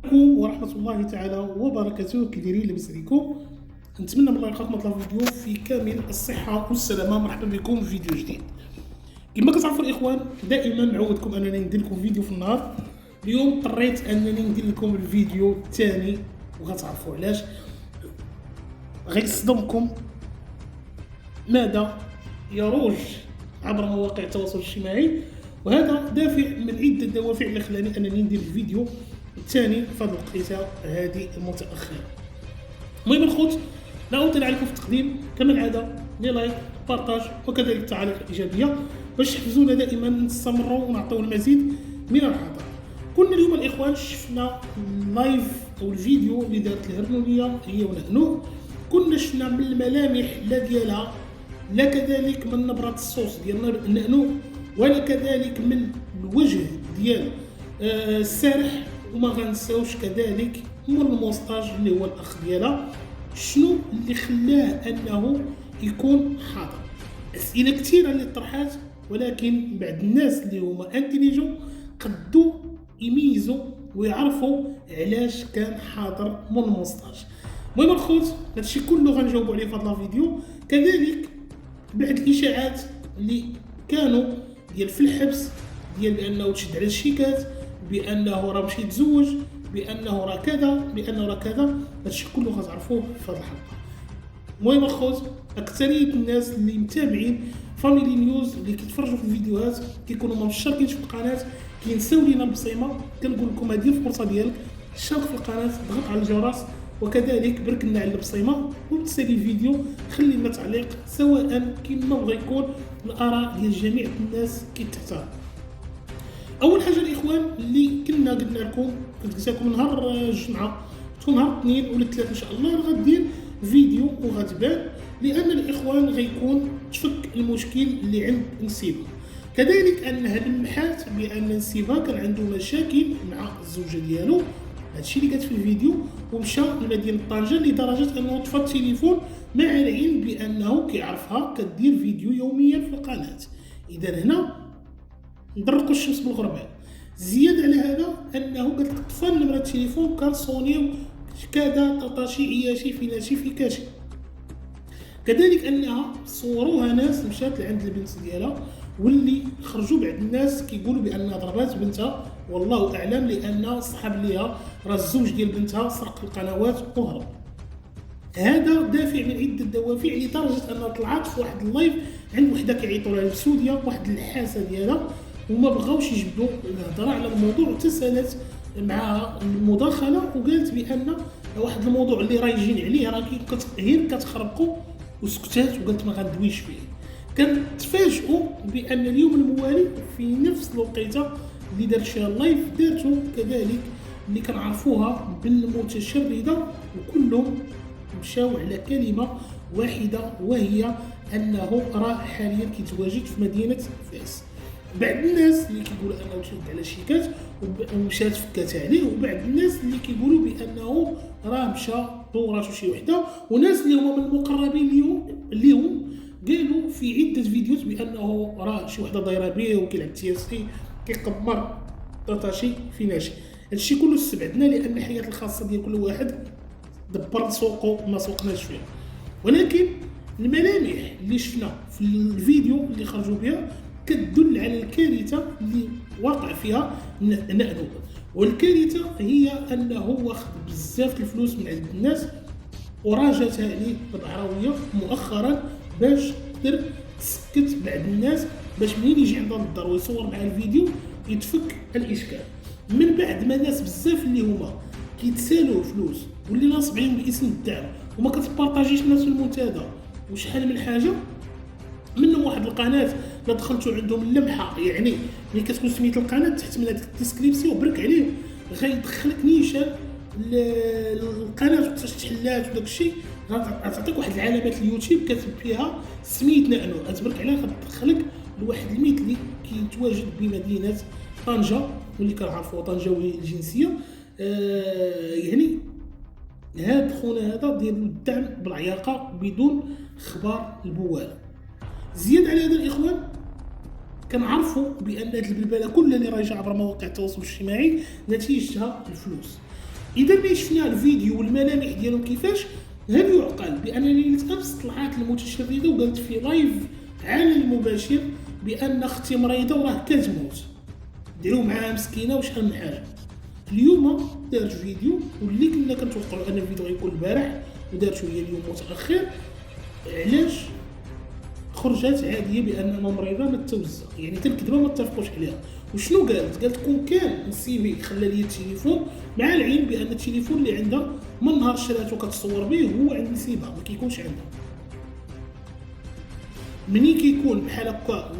عليكم ورحمة الله تعالى وبركاته. كي دايرين لاباس عليكم؟ نتمنى من الله يلقاكم هذا الفيديو في كامل الصحة والسلامة. مرحبا بكم في فيديو جديد. كما كتعرفوا الاخوان، دائما نعودكم انني ندير لكم فيديو في النهار. اليوم اضطريت انني ندير لكم الفيديو الثاني، وغتعرفوا علاش. غيصدمكم ماذا يروج عبر مواقع التواصل الاجتماعي، وهذا دافع من عدة دوافع اللي خلاني انني ندير الفيديو الثاني في هذه الوقيته هذه المتاخره. المهم الخوت، لا اطيل عليكم في التقديم، كما العاده لي لايك، بارطاج، وكذلك التعاليق الايجابيه باش تحفزونا دائما نستمروا ونعطيو المزيد من الحضور. كنا اليوم الاخوان شفنا اللايف او الفيديو اللي دارت الهرنونيه هي ونأنو. كنا شفنا من الملامح لا ديالها، لا كذلك من نبره الصوص ديال نأنو، ولا كذلك من الوجه ديال السارح، وما غنساوش كذلك من الموستاج اللي هو الاخ ديالها. شنو اللي خلاه انه يكون حاضر؟ اسئله كثيره اللي طرحات، ولكن بعض الناس اللي هما انتيليجون قدوا يميزوا ويعرفوا علاش كان حاضر من الموستاج. المهم الخوت، هادشي كله غنجاوبوا عليه في هذا الفيديو. كذلك بعض الاشاعات اللي كانوا ديال في الحبس، ديال بانه تشد على الشيكات، بانه راه مشى يتزوج، بانه راه كذا، بانه راه كذا. هادشي كله غتعرفوه في هذه الحلقه. المهم الخوت، اكثريه الناس اللي متابعين فاميلي نيوز اللي كيتفرجوا في الفيديوهات كيكونوا ما مشتركينش في القناه، كينساو لينا البصيمه. كنقول لكم هذه الفرصه ديالك، اشترك في القناه، ضغط على الجرس، وكذلك برك لنا على البصيمه وتسالي الفيديو. خلي لنا تعليق سواء كما بغى يكون، الاراء ديال جميع الناس كيتحترم. اول حاجه الاخوان اللي كنا قلنا لكم، كنت قلت لكم نهار الجمعه، تكون نهار الاثنين ولا الثلاث ان شاء الله غندير فيديو وغتبان، لان الاخوان غيكون تفك المشكل اللي عند نسيبها. كذلك انها لمحات بان نسيبها كان عنده مشاكل مع الزوجه ديالو. هادشي اللي قالت في الفيديو، ومشى لمدينه طنجه لدرجه انه طفى التليفون، مع العلم بانه كيعرفها كدير فيديو يوميا في القناه. اذا هنا ندرقوا الشمس بالغربال. زياده على هذا انه قالت لك طفى نمره التليفون كنصونيو كذا طاطاشي عياشي فيناشي في كاشي. كذلك انها صوروها ناس مشات لعند البنت ديالها، واللي خرجوا بعض الناس كيقولوا بانها ضربات بنتها، والله اعلم، لان صحاب ليها راه الزوج ديال بنتها سرق القنوات وهرب. هذا دافع من عده دوافع، لدرجه انها طلعت في واحد اللايف عند وحده كيعيطوا لها السوديه، واحد الحاسه ديالها، وما بغاوش يجبدوا الهضره على الموضوع، وتسالت مع المداخله وقالت بان واحد الموضوع اللي راه يجيني عليه راه غير كتخربقوا، وسكتات وقالت ما غندويش فيه. كنتفاجئوا بان اليوم الموالي في نفس الوقيته اللي دارت فيها اللايف دارتو كذلك اللي كنعرفوها بالمتشرده، وكلهم مشاو على كلمه واحده، وهي انه راه حاليا كيتواجد في مدينه فاس. بعض الناس اللي كيقولوا انه تشد على الشيكات ومشات فكات عليه، وبعض الناس اللي كيقولوا بانه راه مشى دوراتو شي وحده، وناس اللي هما من المقربين ليهم قالوا في عده فيديوهات بانه راه شي وحده دايره به وكيلعب تياسي كيقمر طاطاشي فيناشي. هادشي كله استبعدنا، لان الحياه الخاصه ديال كل واحد دبر سوقه ما سوقناش فيه. ولكن الملامح اللي شفنا في الفيديو اللي خرجوا بها كتدل على الكارثه اللي واقع فيها نأنو. والكارثه هي انه واخد بزاف الفلوس من عند الناس، وراجتها عليه بالعربيه مؤخرا باش تقدر تسكت بعض الناس، باش منين يجي عندها الدار ويصور مع الفيديو يتفك الاشكال. من بعد ما ناس بزاف اللي هما كيتسالوا فلوس واللي ناصبين باسم الدعم وما كتبارطاجيش الناس في المنتدى وشحال من حاجه، منهم واحد القناه لا دخلتوا عندهم اللمحه، يعني ملي كتكون سميت القناه تحت من هذيك الديسكريبسيون برك عليه غيدخلك نيشان القناه وتحلات وداك الشيء، غتعطيك واحد العلامات اليوتيوب كاتب فيها سميت نأنو، غتبرك عليها غتدخلك لواحد الميت اللي كيتواجد بمدينه طنجه، واللي كنعرفوا طنجاوي الجنسيه. يعني هاد خونا هذا ديال الدعم بالعياقه بدون اخبار البواله. زياد على هذا الاخوان، كنعرفوا بان هاد البلبله كلها اللي رايجه عبر مواقع التواصل الاجتماعي نتيجتها الفلوس. اذا ما شفنا الفيديو والملامح ديالهم كيفاش، هل يعقل بان ليلة امس طلعت المتشرده وقالت في لايف على المباشر بان اختي مريضه وراه كتموت، دعوا معاها مسكينه وشحال من حاجه. اليوم دارت فيديو واللي كنا كنتوقعوا ان الفيديو غيكون البارح ودارته هي اليوم متاخر. علاش خرجت عاديه بانها مريضه ما تتوزع، يعني الكذبه ما اتفقوش عليها. وشنو قالت كون كان نسيبي خلى لي التليفون، مع العلم بان التليفون اللي عندها من نهار شراتو كتصور به هو عند نسيبها ما كيكونش عندها. مني كيكون بحال هكا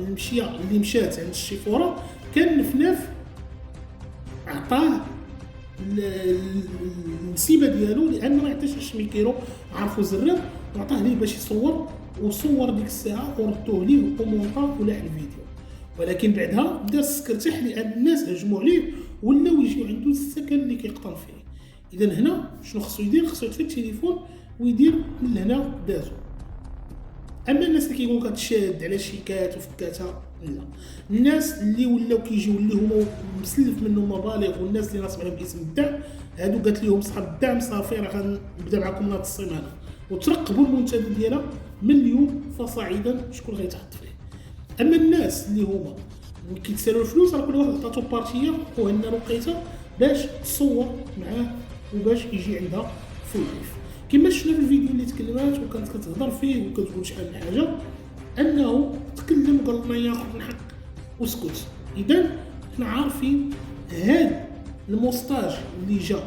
اللي مشات عند الشيفوره كان نفناف عطاه النسيبه ديالو لان ما عطاش ميكيرو عرفوا زرار وعطاه ليه باش يصور، وصور ديك الساعه وردوه ليه ومونطا ولاح الفيديو. ولكن بعدها بدا السكرتيح لان الناس هجموا عليه ولاو يجيو عنده السكن اللي كيقطن فيه. اذا هنا شنو خصو يدير؟ خصو يطفي التليفون ويدير من هنا دازو. اما الناس اللي كيقولوا كتشاد على شيكات وفكاتها، لا. الناس اللي ولاو كيجيو اللي هما مسلف منهم مبالغ والناس اللي ناصب عليهم باسم الدعم، هادو قالت لهم صحاب الدعم صافي راه غنبدا معكم نهار السيمانه وترقبوا المنتدى ديالها من اليوم فصاعدا شكون غيتحط فيه. اما الناس اللي هما كيتسالوا الفلوس راه كل واحد عطاتو بارتيه وهنا لقيته باش تصور معاه وباش يجي عندها في اللايف. كما شفنا في الفيديو اللي تكلمات وكانت كتهضر فيه وكتقول شحال من حاجه، انه تكلم وقال ما ياخذ الحق وسكت. اذا حنا عارفين هاد الموستاج اللي جا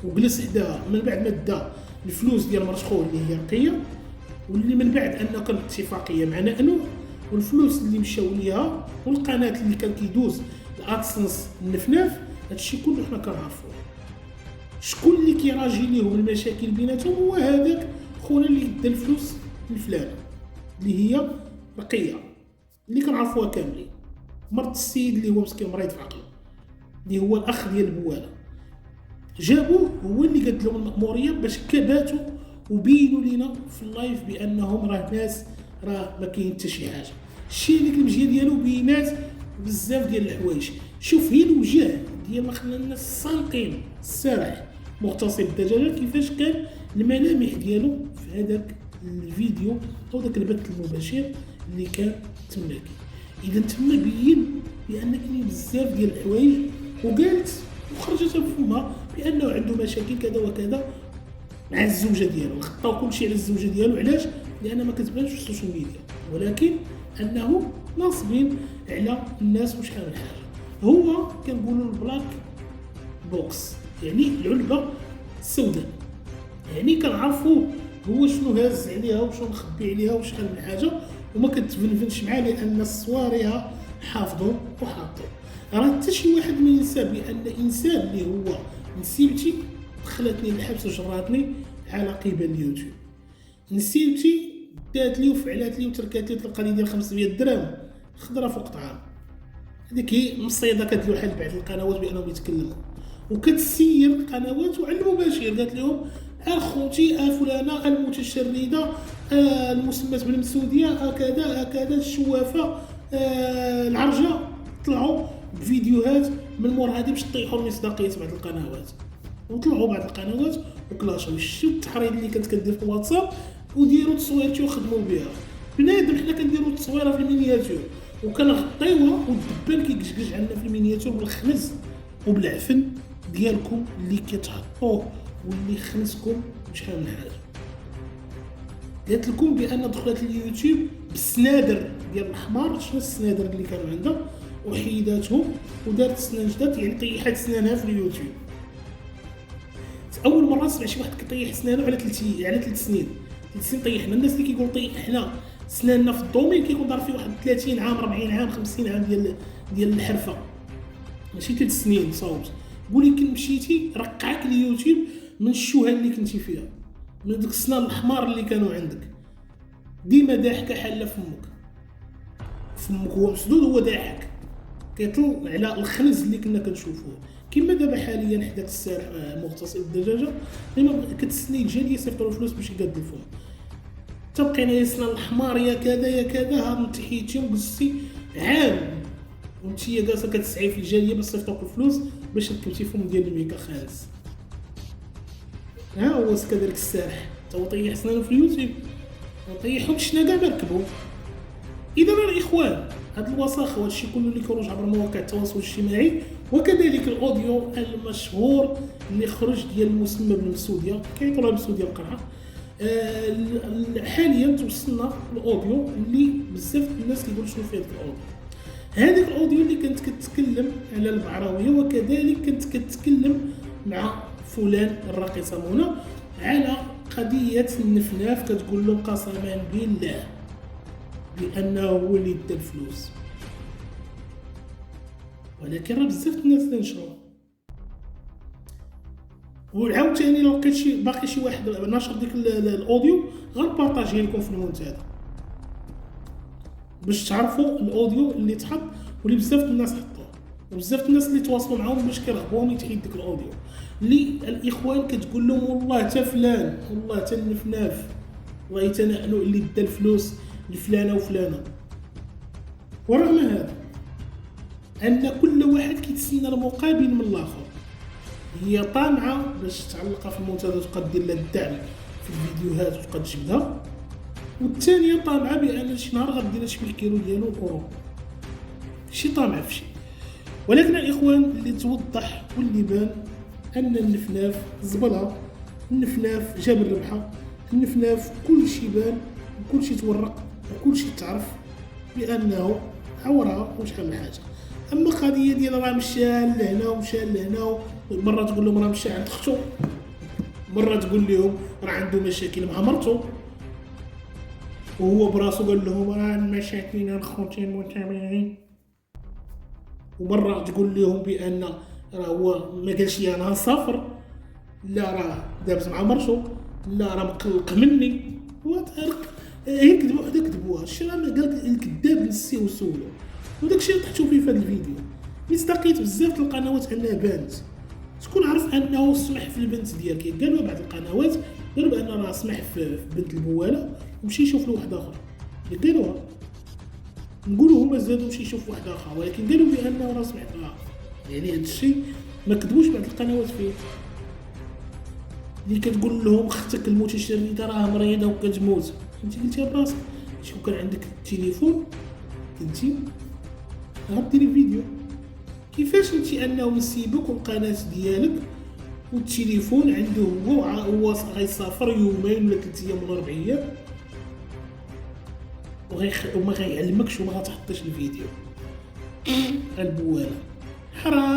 وجلس حداها من بعد ما دا الفلوس ديال مرت خوه اللي هي رقيه، واللي من بعد انه كانت اتفاقيه مع نانو، والفلوس اللي مشاو ليها والقناه اللي كان كيدوز الادسنس النفناف، هادشي كله حنا كنعرفوه. شكون اللي كيراجي ليهم المشاكل بيناتهم؟ هو هذاك خونا اللي دا الفلوس الفلانه اللي هي رقيه اللي كنعرفوها كاملين، مرت السيد اللي هو مسكين مريض في عقله اللي هو الاخ ديال البواله. جابوه هو اللي قد لهم المأموريه باش كباتوا وبينوا لينا في اللايف بانهم راه ناس راه ما كاين حتى شي حاجه. الشيء ديك المجيه ديالو بينات بزاف ديال الحوايج. شوف هي الوجه ديال ما خلى الناس السانقين السارح مغتصب الدجاجه كيفاش كان الملامح ديالو في هذاك الفيديو او ذاك البث المباشر اللي كان تماكي. اذا تما بين بان كاين بزاف ديال الحوايج، وقالت وخرجت بفمها بانه عنده مشاكل كذا وكذا مع الزوجه ديالو. خطاو كلشي على الزوجه ديالو. علاش؟ لان ما كتبانش في السوشيال ميديا، ولكن انه ناصبين على الناس وشحال من حاجه. هو كنقولوا البلاك بوكس يعني العلبه السوداء، يعني كنعرفوا هو شنو هاز عليها وشنو مخبي عليها وشحال من حاجه، وما كتفنفنش معاه لان الصواريها حافظوا وحاطوا. راه حتى شي واحد ما ينسى بان انسان اللي هو نسيبتي دخلتني للحبس وجراتني على قبل اليوتيوب. نسيبتي دات لي وفعلات لي وتركات لي تلقى لي ديال 500 درهم خضره فوق طعام. هذيك هي مصيده كدلو حال بعض القنوات بانهم يتكلموا وكتسير القنوات وعلى المباشر قالت لهم اخوتي فلانه المتشرده المسمات بالمسوديه هكذا الشوافه العرجه، طلعوا بفيديوهات من مور هذه باش طيحوا المصداقيه بعض القنوات. وطلعوا بعض القنوات وكلاشوا شتو التحريض اللي كانت كدير في الواتساب وديروا تصويرتي وخدموا بها. بنادم حنا كنديروا التصويره في المينياتور وكنغطيوها والدبان كيكجكج عندنا في المينياتور بالخنز وبالعفن ديالكم اللي كتحطوه واللي خنسكم بشحال من حاجه. قالت لكم بان دخلت اليوتيوب بالسنادر ديال الحمار، شنو السنادر اللي كانوا عندها وحيداتهم ودارت سنان جداد، يعني طيحات سنانها في اليوتيوب. اول مره نسمع شي واحد كيطيح سنانه على 3 سنين. 3 سنين طيحنا. الناس اللي كيقول طيحنا سناننا في الدومين كيكون دار فيه واحد 30 عام 40 عام 50 عام ديال الحرفه، ماشي 3 سنين صوت. قولي كي مشيتي رقعك اليوتيوب من الشوهه اللي كنتي فيها، من ديك السنان الحمار اللي كانوا عندك. ديما ضاحكه حاله فمك هو مسدود، هو ضاحك كيطل على الخنز اللي كنا كنشوفوه. كما دابا حاليا حداك السارح مغتصب الدجاجه ديما كتسني الجاليه يصيفطوا الفلوس باش يقاد الفم. تبقينا يا سنان الحمار يا كذا يا كذا، هاد انتحيتي وقصتي عام وانتي جالسه كتسعي في الجاليه باش تصيفطوك الفلوس باش ركبتي فم ديال الميكا خالص. ها هو كذلك السارح تا هو طيح سنانو في اليوتيوب، طيحهم الشنا كاع ما ركبوا. اذا الاخوان هاد الوساخه وهادشي كله اللي كيخرج عبر مواقع التواصل الاجتماعي، وكذلك الاوديو المشهور اللي خرج ديال المسمى بالمسوديه، كيعيطوا لها مسوديه القرعه. حاليا توصلنا الاوديو اللي بزاف الناس كيقولوا شنو في هذاك الاوديو. هذيك الاوديو اللي كانت كتكلم على البعراويه، وكذلك كانت كتكلم مع فلان الراقصه منى على قضيه النفناف، كتقول له قسما بالله بانه هو اللي دا الفلوس. ولكن راه بزاف الناس اللي نشروها. وعاوتاني لو لقيت باقي شي واحد نشر ديك الاوديو غنبارطاجيه لكم في المنتدى باش تعرفوا الاوديو اللي تحط واللي بزاف الناس حطوه، وبزاف الناس اللي تواصلوا معاهم باش كيرغبوهم يتحيد ديك الاوديو اللي الاخوان كتقول لهم والله تا فلان، والله تا النفناف، والله تا نحنو اللي دا الفلوس لفلانه وفلانه. ورغم هذا ان كل واحد كيتسنى المقابل من الاخر. هي طامعه باش تعلقها في المنتدى وتبقى دير لها الدعم في الفيديوهات وتبقى تجبدها، والثانيه طامعه بان شي نهار غدير شي بالكيلو ديالو الاوروبا. شي طامع في شي. ولكن الاخوان اللي توضح واللي بان ان النفناف زبله، النفناف جاب الربحه، النفناف كل شي بان وكل شي تورق وكل شي تعرف بانه عورها وشحال من حاجه. اما قضيه ديال راه مشى لهنا ومشى لهنا، مره تقول لهم راه مشى عند اختو، مره تقول لهم راه عنده مشاكل مع مرته، وهو براسو قال لهم راه المشاكل الخوتي المتابعين، ومره تقول لهم بان راه هو ما قالش لي انا نسافر، لا راه دابز مع مرته، لا راه مقلق مني. هو هي كذبوا وحده كذبوها. الشيء راه قال الكذاب نسيه وسولو، وداك الشيء طحتو فيه في هذا الفيديو. مستقيت بزاف القنوات انها بانت، تكون عارف انه سمح في البنت ديالك. قالوا بعض القنوات قالوا بان راه سمح في بنت البواله ومشي يشوف لواحد اخر، قالوها. نقولوا هما زادوا مشي يشوف واحد اخر، ولكن قالوا بانه راه سمح لها. يعني هذا الشيء ما كذبوش بعض القنوات فيه، اللي كتقول لهم اختك المتشرده راه مريضه وكتموت. انت قلتيها براسك، شكون كان عندك التليفون كنتي غديري فيديو كيفاش انت انه يسيبك والقناه ديالك والتليفون عنده هو غيسافر يومين ولا 3 ايام ولا 4 ايام وما غيعلمكش وما غتحطش الفيديو. البواله حرام.